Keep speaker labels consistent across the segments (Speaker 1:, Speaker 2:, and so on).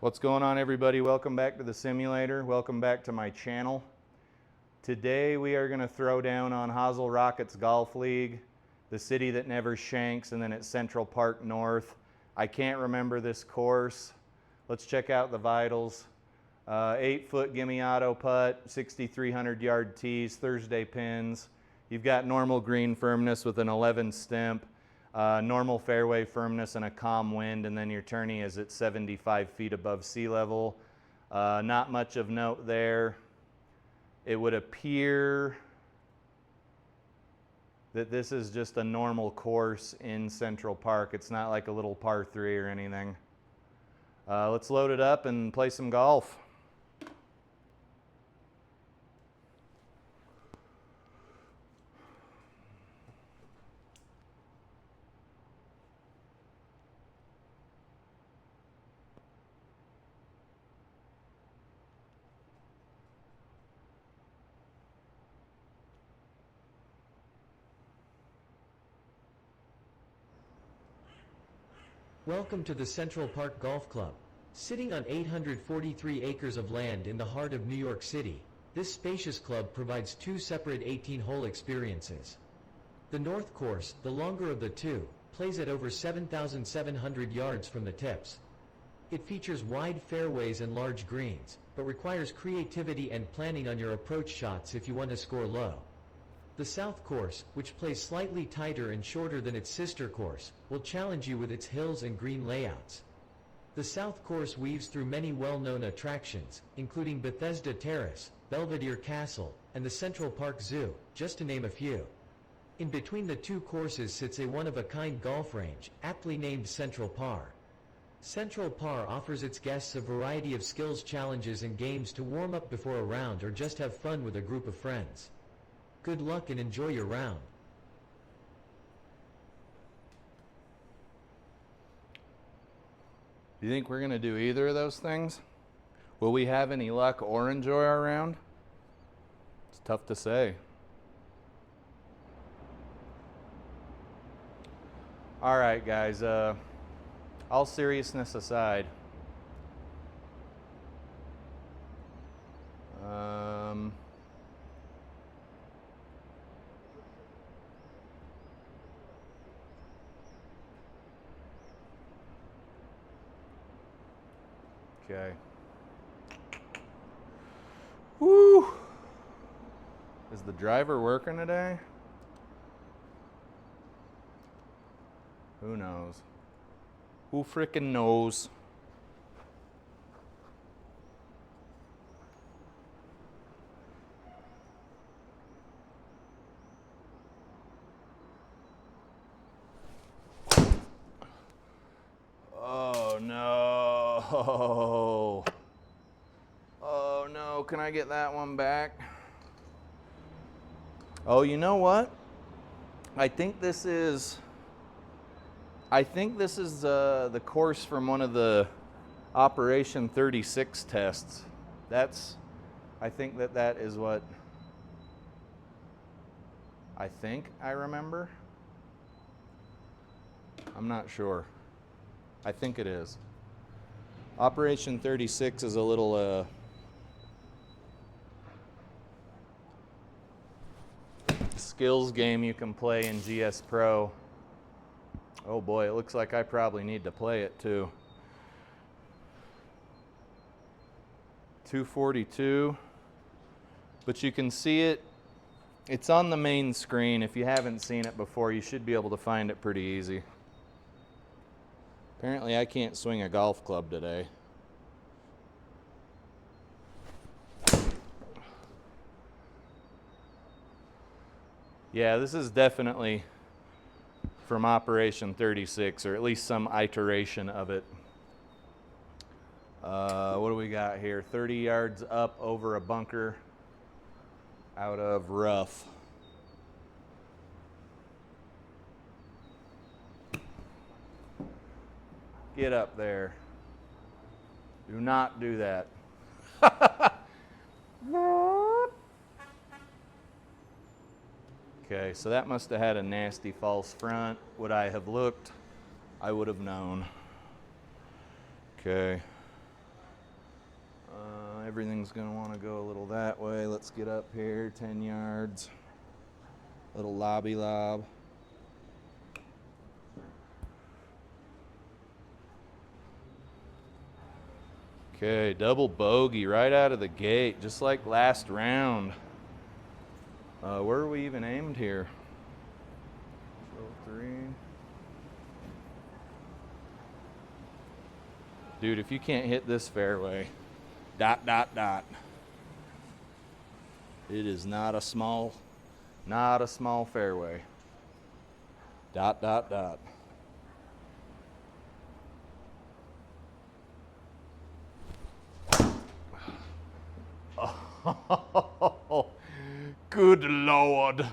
Speaker 1: What's going on, everybody? Welcome back to the simulator. Welcome back to my channel. Today we are going to throw down on Hosel Rockets Golf League, the city that never shanks, and then at Central Park North. I can't remember this course. Let's check out the vitals. 8-foot gimme auto putt, 6,300 yard tees, Thursday pins. You've got normal green firmness with an 11 stimp. Normal fairway firmness and a calm wind, and then your tourney is at 75 feet above sea level. Not much of note there. It would appear that this is just a normal course in Central Park. It's not like a little par 3 or anything. Let's load it up and play some golf.
Speaker 2: Welcome to the Central Park Golf Club. Sitting on 843 acres of land in the heart of New York City, this spacious club provides two separate 18-hole experiences. The North Course, the longer of the two, plays at over 7,700 yards from the tips. It features wide fairways and large greens, but requires creativity and planning on your approach shots if you want to score low. The South Course, which plays slightly tighter and shorter than its sister course, will challenge you with its hills and green layouts. The South Course weaves through many well-known attractions, including Bethesda Terrace, Belvedere Castle, and the Central Park Zoo, just to name a few. In between the two courses sits a one-of-a-kind golf range, aptly named Central Par. Central Par offers its guests a variety of skills challenges and games to warm up before a round or just have fun with a group of friends. Good luck and enjoy your round.
Speaker 1: Do you think we're going to do either of those things? Will we have any luck or enjoy our round? It's tough to say. All right, guys. All seriousness aside, okay. Woo! Is the driver working today? Who knows? Who frickin' knows? Oh no. Oh no, can I get that one back? Oh, you know what? I think this is the course from one of the Operation 36 tests. I think that is what I think I remember. I'm not sure. I think it is. Operation 36 is a little skills game you can play in GS Pro. Oh boy, it looks like I probably need to play it too. 242, but you can see it. It's on the main screen. If you haven't seen it before, you should be able to find it pretty easy. Apparently I can't swing a golf club today. Yeah, this is definitely from Operation 36, or at least some iteration of it. What do we got here? 30 yards up over a bunker out of rough. Get up there. Do not do that. Okay, so that must have had a nasty false front. Would I have looked? I would have known. Okay. Everything's gonna wanna go a little that way. Let's get up here, 10 yards. Little lobby lob. Okay, double bogey right out of the gate, just like last round. Where are we even aimed here? 3. Dude, if you can't hit this fairway, ... It is not a small fairway. ... Oh, good Lord.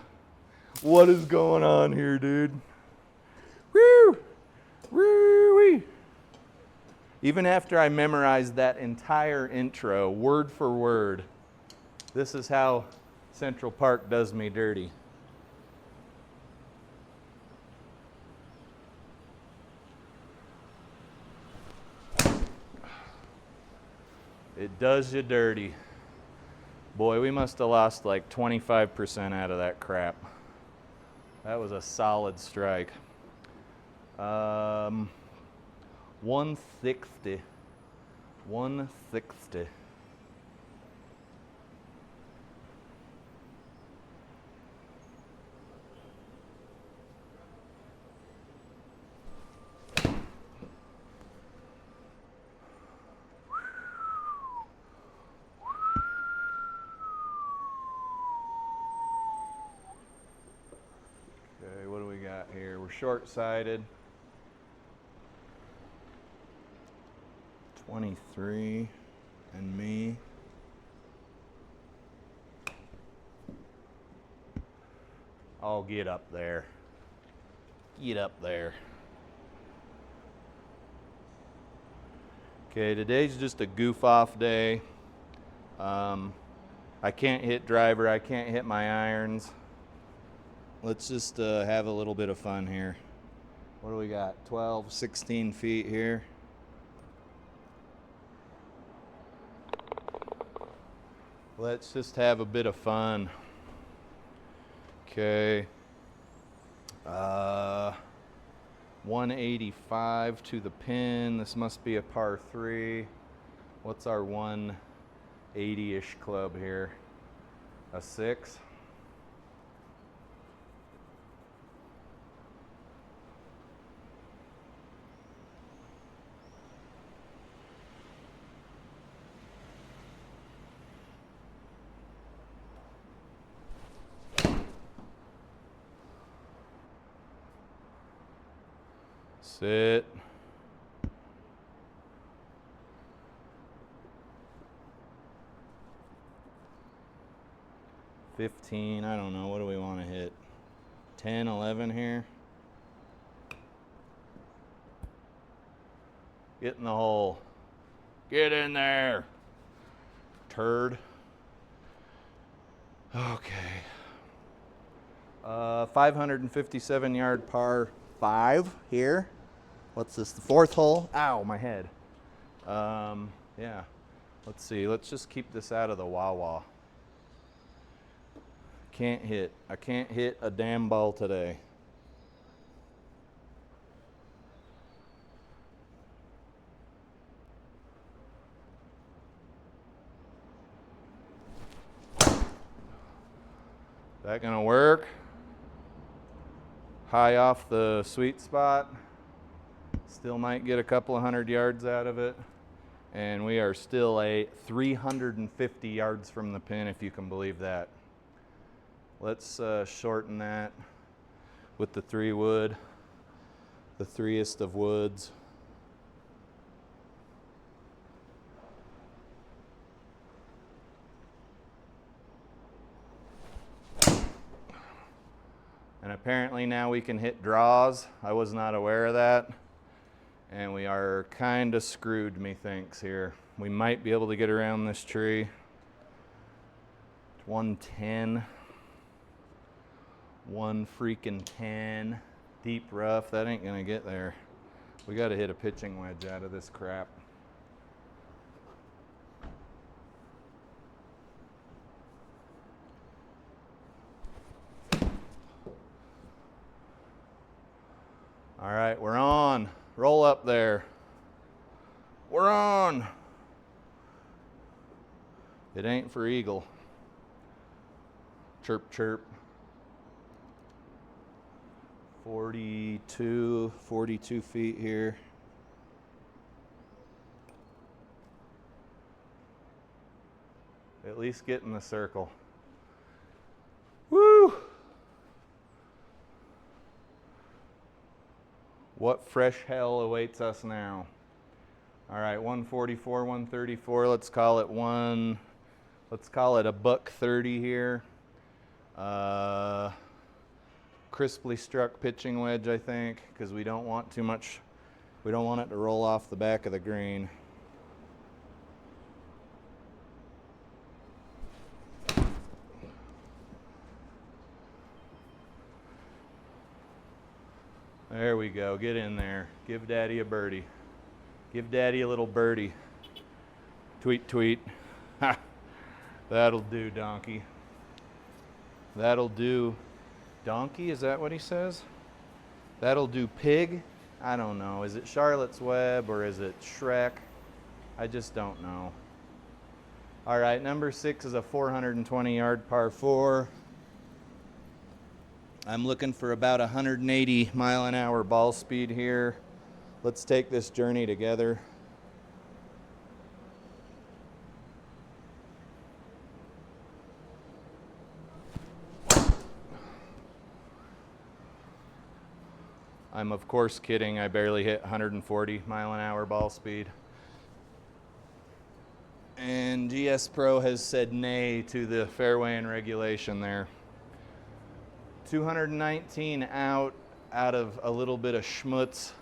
Speaker 1: What is going on here, dude? Woo! Woo-wee! Even after I memorized that entire intro, word for word, this is how Central Park does me dirty. It does you dirty. Boy, we must have lost like 25% out of that crap. That was a solid strike. 160. 160. Okay, what do we got here? We're short-sided. 23 and me. Oh, get up there. Get up there. Okay, today's just a goof-off day. I can't hit driver, I can't hit my irons. Let's just have a little bit of fun here. What do we got? 12, 16 feet here. Let's just have a bit of fun. Okay. 185 to the pin. This must be a par 3. What's our 180-ish club here? A 6? Sit. $15, I don't know, what do we want to hit? 10, 11 here? Get in the hole. Get in there. Turd. Okay. 557 yard par 5 here. What's this, the 4th hole? Ow, my head. Yeah, let's see. Let's just keep this out of the wah-wah. Can't hit. I can't hit a damn ball today. That gonna work? High off the sweet spot. Still might get a couple of 100 yards out of it. And we are still 350 yards from the pin, if you can believe that. Let's shorten that with the 3 wood, the 3est of woods. And apparently now we can hit draws. I was not aware of that. And we are kind of screwed, methinks, here. We might be able to get around this tree. 110. 1 Deep rough, that ain't gonna get there. We gotta hit a pitching wedge out of this crap. All right, we're on. Roll up there. We're on. It ain't for eagle. Chirp, chirp. 42 feet here. At least get in the circle. Woo! What fresh hell awaits us now? All right, 144, 134. Let's call it a $130 here. Crisply struck pitching wedge, I think, because we don't want too much. We don't want it to roll off the back of the green. There we go. Get in there. Give Daddy a birdie. Give Daddy a little birdie. Tweet, tweet. Ha! That'll do, donkey. That'll do. Donkey? Is that what he says? That'll do, pig? I don't know. Is it Charlotte's Web or is it Shrek? I just don't know. All right, number 6 is a 420-yard par 4. I'm looking for about 180 mile an hour ball speed here. Let's take this journey together. I'm of course kidding. I barely hit 140 mile an hour ball speed. And GS Pro has said nay to the fairway and regulation there. 219 out of a little bit of schmutz.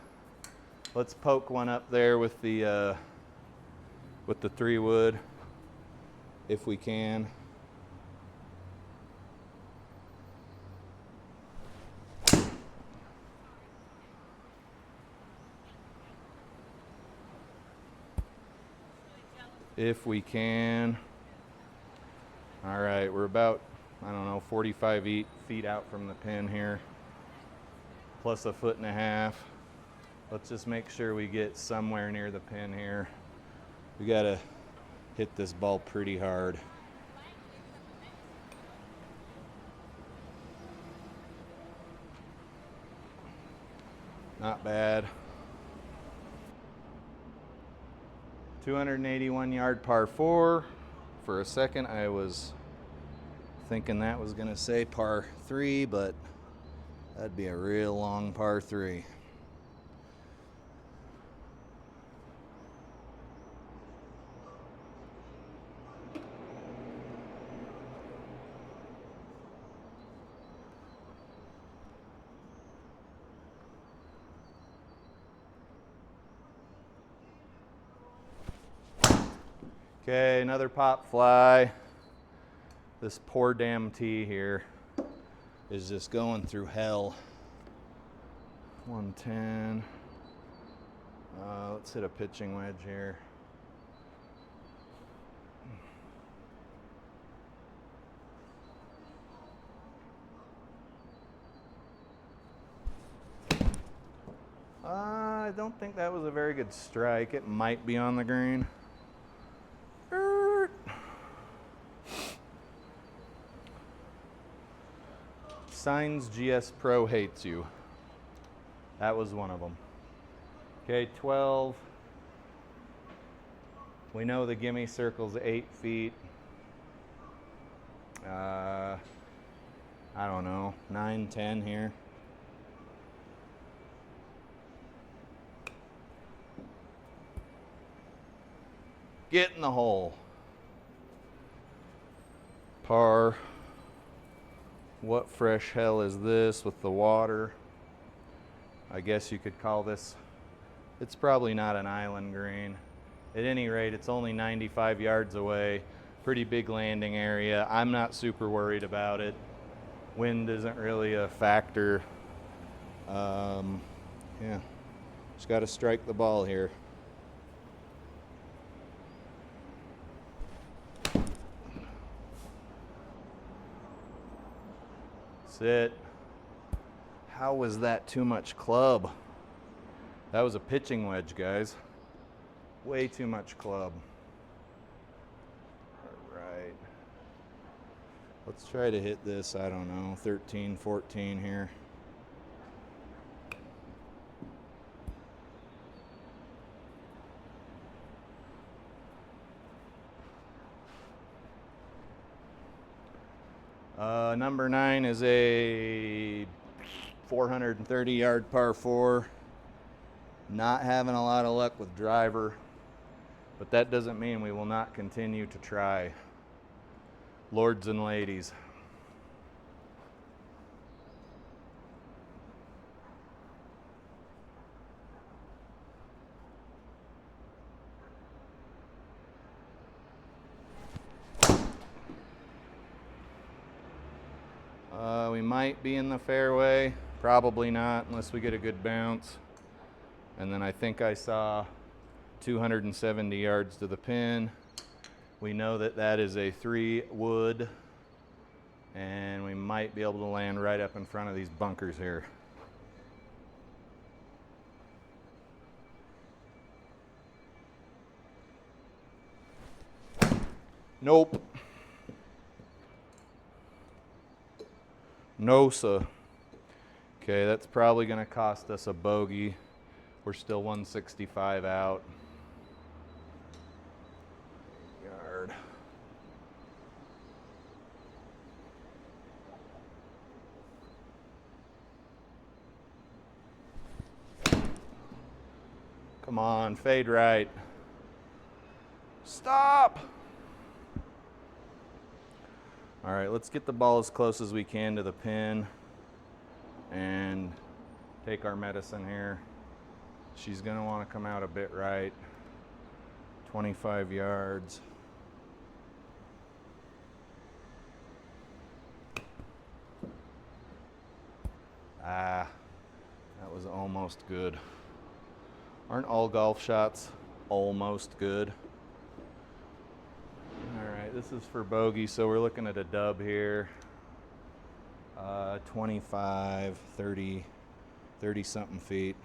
Speaker 1: Let's poke one up there with the 3-wood if we can. If we can. All right, we're about, I don't know, 45 feet out from the pin here, plus a 1.5 feet. Let's just make sure we get somewhere near the pin here. We gotta hit this ball pretty hard. Not bad. 281-yard par 4. For a second, I was thinking that was going to say par 3, but that'd be a real long par 3. Okay, another pop fly. This poor damn tee here is just going through hell. 110. Let's hit a pitching wedge here. I don't think that was a very good strike. It might be on the green. Signs GS Pro hates you. That was one of them. Okay, 12. We know the gimme circle's 8 feet. I don't know, 9, 10 here. Get in the hole. Par. What fresh hell is this with the water? I guess you could call this, it's probably not an island green. At any rate, it's only 95 yards away. Pretty big landing area. I'm not super worried about it. Wind isn't really a factor. Yeah, just got to strike the ball here. Sit. How was that too much club? That was a pitching wedge, guys. Way too much club. All right. Let's try to hit this, I don't know, 13, 14 here. Number 9 is a 430 yard par 4. Not having a lot of luck with driver, but that doesn't mean we will not continue to try. Lords and ladies. We might be in the fairway, probably not unless we get a good bounce. And then I think I saw 270 yards to the pin. We know that that is a 3 wood, and we might be able to land right up in front of these bunkers here. Nope. No, sir. Okay, that's probably going to cost us a bogey. We're still 165 out. Yard. Come on, fade right. Stop! All right, let's get the ball as close as we can to the pin and take our medicine here. She's gonna wanna come out a bit right. 25 yards. Ah, that was almost good. Aren't all golf shots almost good? All right, this is for bogey, so we're looking at a dub here. 25, 30, 30 something feet.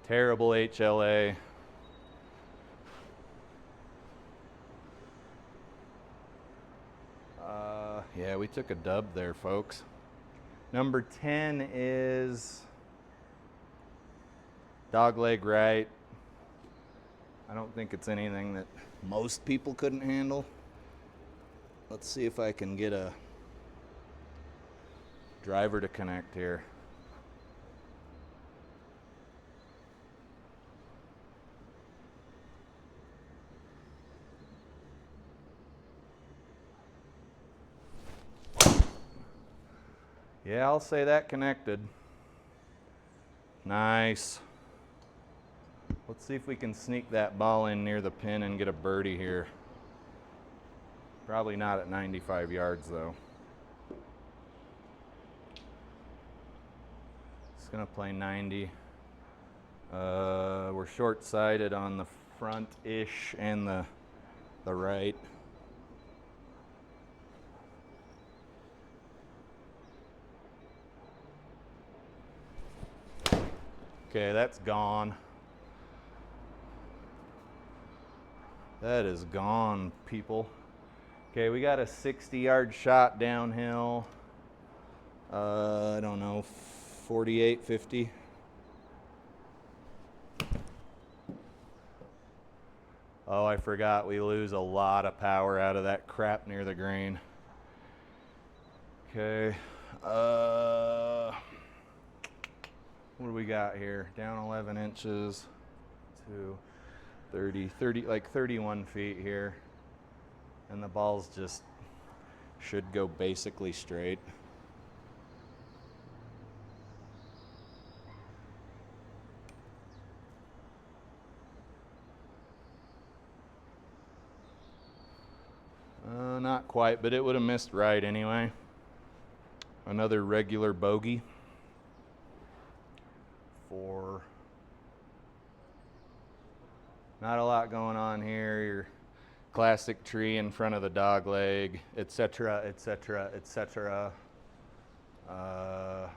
Speaker 1: Terrible HLA. Yeah, we took a dub there, folks. Number 10 is dogleg right. I don't think it's anything that most people couldn't handle. Let's see if I can get a driver to connect here. Yeah, I'll say that connected. Nice. Let's see if we can sneak that ball in near the pin and get a birdie here. Probably not at 95 yards though. It's gonna play 90. We're short-sighted on the front-ish and the right. Okay, that's gone. That is gone, people. Okay, we got a 60-yard shot downhill. I don't know, 48, 50. Oh, I forgot we lose a lot of power out of that crap near the green. Okay. What do we got here? Down 11 inches to 30, like 31 feet here. And the ball's just should go basically straight. Not quite, but it would have missed right anyway. Another regular bogey. For not a lot going on here. Your classic tree in front of the dog leg, etc., etc., etc. Uh,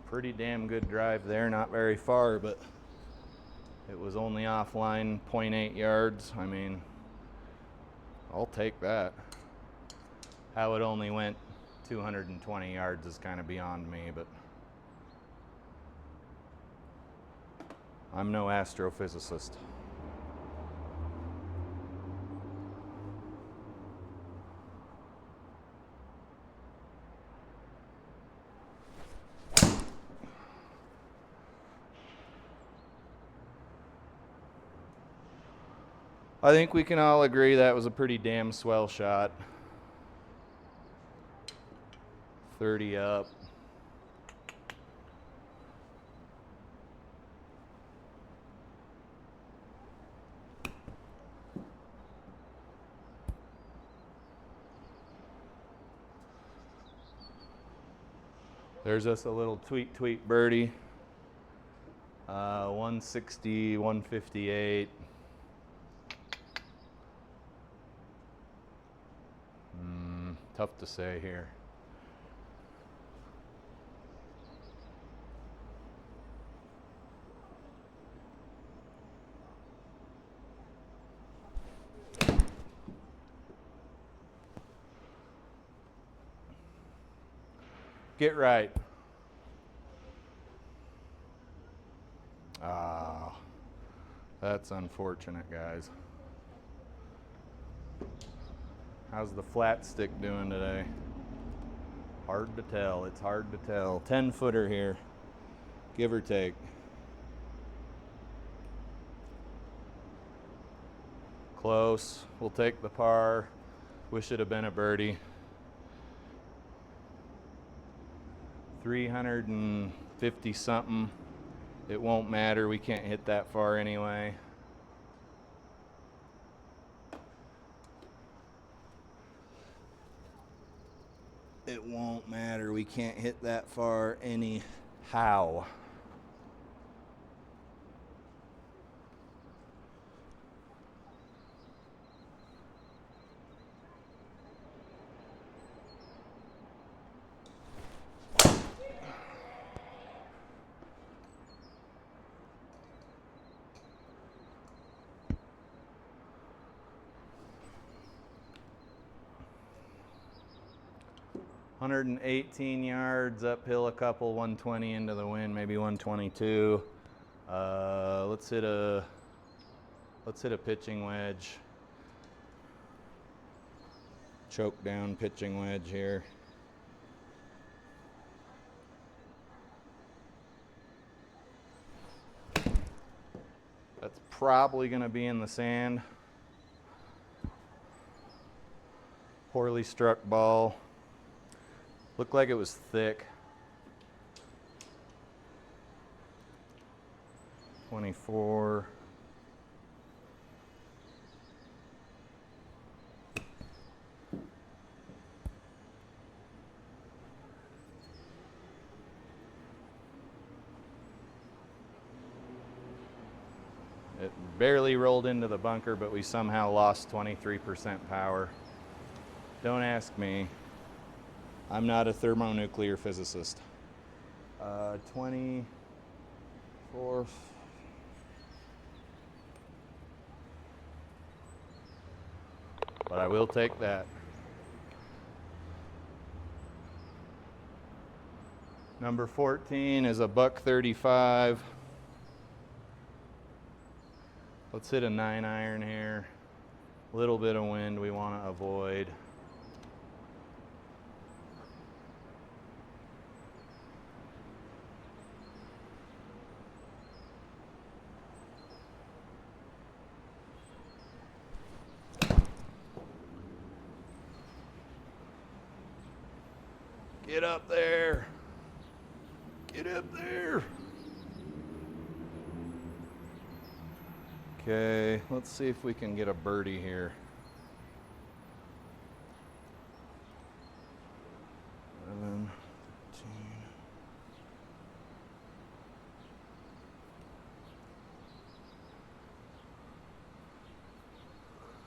Speaker 1: pretty damn good drive there, not very far, but it was only offline 0.8 yards. I mean, I'll take that. How it only went 220 yards is kind of beyond me, but I'm no astrophysicist. I think we can all agree that was a pretty damn swell shot. 30 up. There's us a little tweet birdie. 160, 158. Tough to say here. Get right. Ah, that's unfortunate, guys. How's the flat stick doing today? Hard to tell. It's hard to tell. 10-footer here, give or take. Close. We'll take the par. Wish it had been a birdie. 350 something. It won't matter. We can't hit that far anyway. It won't matter. We can't hit that far anyhow. $118 yards uphill, a couple, 120 into the wind, maybe 122. Let's hit a pitching wedge. Choke down pitching wedge here. That's probably going to be in the sand. Poorly struck ball. Looked like it was thick. 24. It barely rolled into the bunker, but we somehow lost 23% power. Don't ask me. I'm not a thermonuclear physicist. 24. But I will take that. Number 14 is a $135. Let's hit a 9-iron here. A little bit of wind we want to avoid. Get up there. Get up there. Okay, let's see if we can get a birdie here. 11,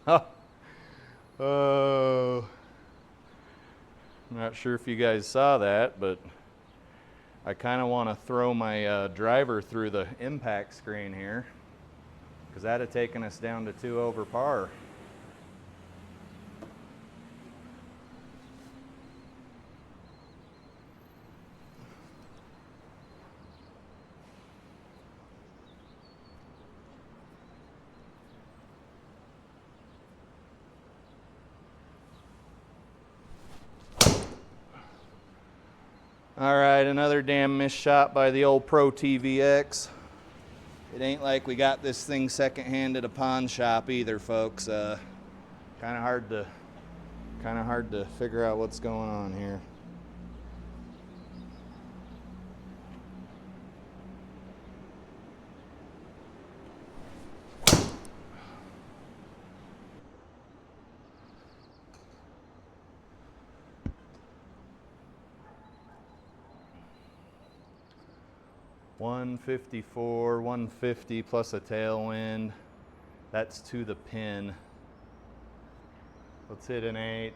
Speaker 1: 13. Oh, I'm not sure if you guys saw that, but I kind of want to throw my driver through the impact screen here, because that had taken us down to 2 over par. All right, another damn missed shot by the old ProTee VX. It ain't like we got this thing secondhand at a pawn shop either, folks. Kind of hard to figure out what's going on here. .154, 150 plus a tailwind. That's to the pin. Let's hit an 8.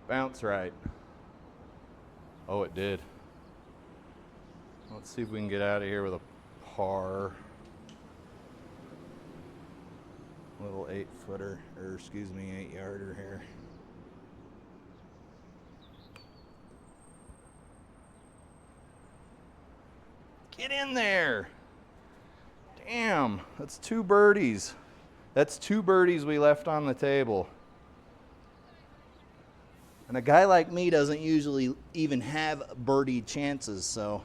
Speaker 1: Bounce right. Oh, it did. Let's see if we can get out of here with a par. Little 8-footer, or excuse me, 8-yarder here. Get in there. Damn, that's 2 birdies. That's 2 birdies we left on the table. And a guy like me doesn't usually even have birdie chances, so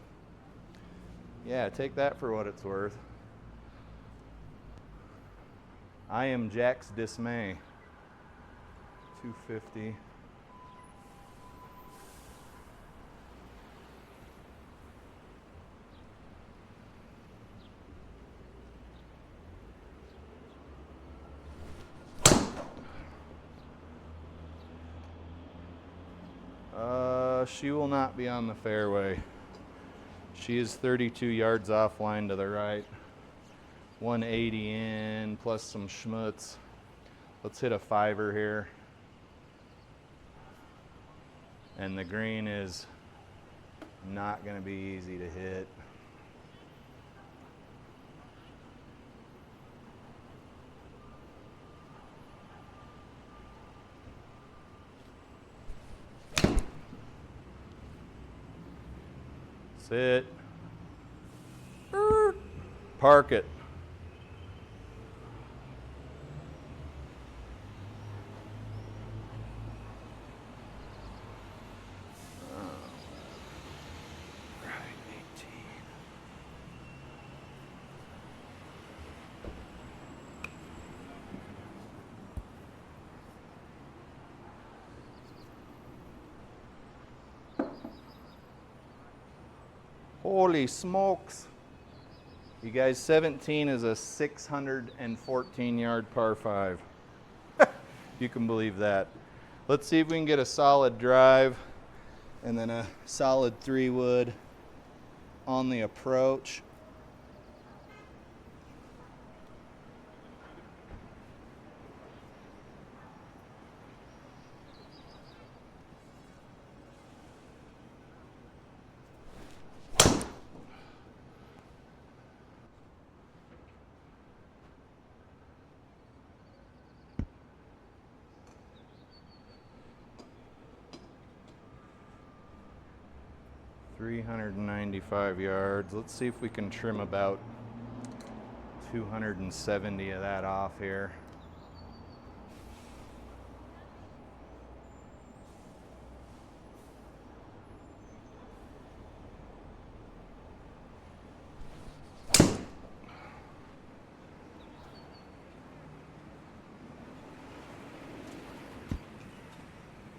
Speaker 1: yeah, take that for what it's worth. I am Jack's dismay. 250. She will not be on the fairway. She is 32 yards offline to the right. 180 in, plus some schmutz. Let's hit a 5er here. And the green is not going to be easy to hit. Sit. Park it. Right, 18. Holy smokes. You guys, 17 is a 614 yard par 5. You can believe that. Let's see if we can get a solid drive and then a solid 3-wood on the approach. .395 yards. Let's see if we can trim about 270 of that off here.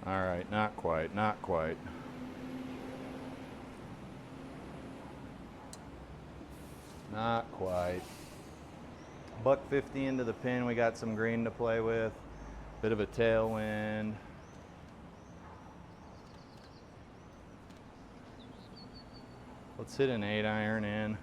Speaker 1: All right, not quite, not quite. Not quite. $1.50 into the pin, we got some green to play with. Bit of a tailwind. Let's hit an 8-iron in.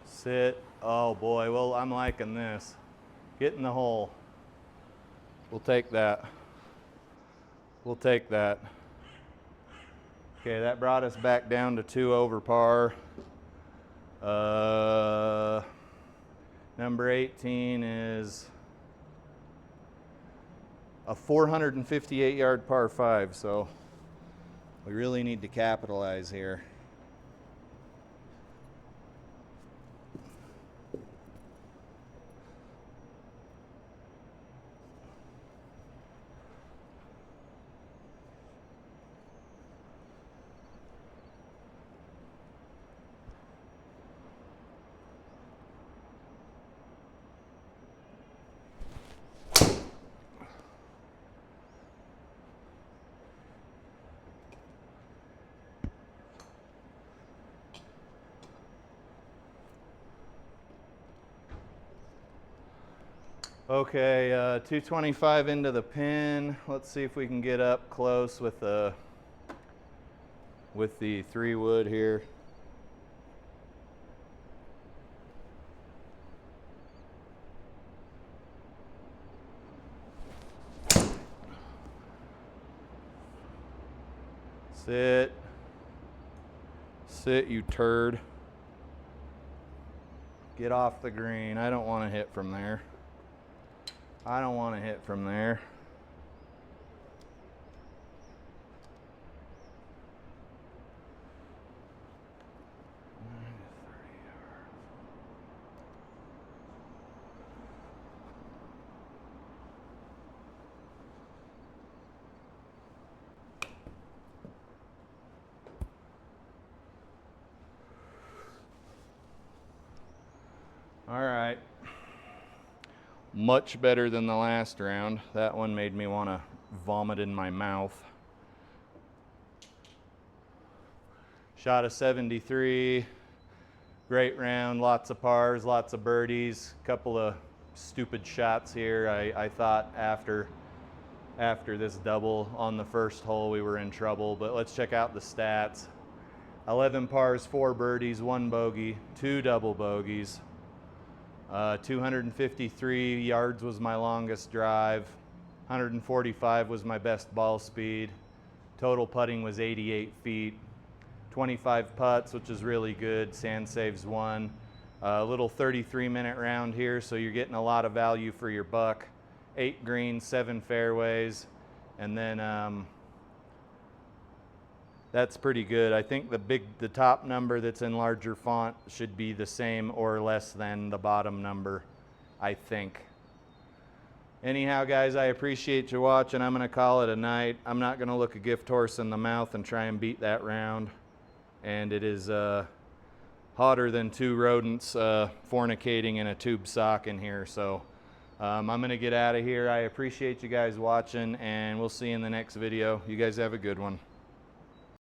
Speaker 1: Sit. Oh boy, well, I'm liking this. Get in the hole. We'll take that. We'll take that. Okay, that brought us back down to 2 over par. Number 18 is a 458-yard par 5, so we really need to capitalize here. Okay, 225 into the pin. Let's see if we can get up close with the 3 wood here. Sit. Sit, you turd. Get off the green. I don't want to hit from there. I don't want to hit from there. All right. Much better than the last round. That one made me want to vomit in my mouth. Shot a 73. Great round, lots of pars, lots of birdies, couple of stupid shots here. I thought after this double on the first hole we were in trouble, but let's check out the stats. 11 pars, 4 birdies, 1 bogey, 2 double bogeys. 253 yards was my longest drive. 145 was my best ball speed. Total putting was 88 feet. 25 putts, which is really good. Sand saves 1. A little 33-minute round here, so you're getting a lot of value for your buck. 8 greens, 7 fairways, and then that's pretty good. I think the top number that's in larger font should be the same or less than the bottom number, I think. Anyhow, guys, I appreciate you watching. I'm going to call it a night. I'm not going to look a gift horse in the mouth and try and beat that round. And it is hotter than 2 rodents fornicating in a tube sock in here. So I'm going to get out of here. I appreciate you guys watching, and we'll see you in the next video. You guys have a good one.